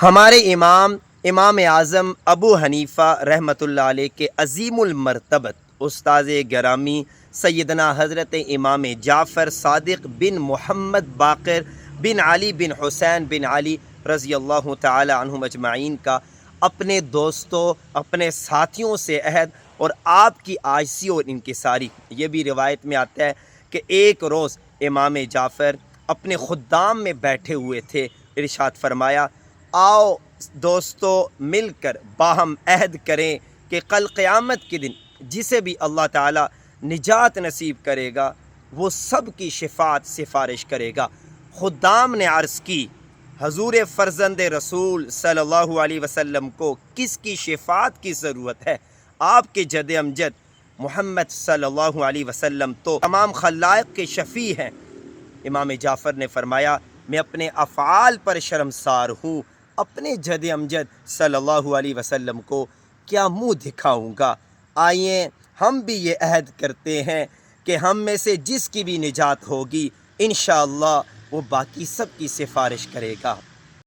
ہمارے امام اعظم ابو حنیفہ رحمۃ اللہ علیہ کے عظیم المرتبت استاذ گرامی سیدنا حضرت امام جعفر صادق بن محمد باقر بن علی بن حسین بن علی رضی اللہ تعالی عنہم اجمعین کا اپنے دوستوں اپنے ساتھیوں سے عہد اور آپ کی عاجزی اور انکساری۔ یہ بھی روایت میں آتا ہے کہ ایک روز امام جعفر اپنے خدام میں بیٹھے ہوئے تھے، ارشاد فرمایا، آؤ دوستو مل کر باہم عہد کریں کہ کل قیامت کے دن جسے بھی اللہ تعالیٰ نجات نصیب کرے گا وہ سب کی شفاعت سفارش کرے گا۔ خدام نے عرض کی، حضور فرزند رسول صلی اللہ علیہ وسلم کو کس کی شفاعت کی ضرورت ہے؟ آپ کے جد امجد محمد صلی اللہ علیہ وسلم تو تمام خلائق کے شفیع ہیں۔ امام جعفر نے فرمایا، میں اپنے افعال پر شرمسار ہوں، اپنے جد امجد صلی اللہ علیہ وسلم کو کیا منہ دکھاؤں گا؟ آئیے ہم بھی یہ عہد کرتے ہیں کہ ہم میں سے جس کی بھی نجات ہوگی انشاءاللہ وہ باقی سب کی سفارش کرے گا۔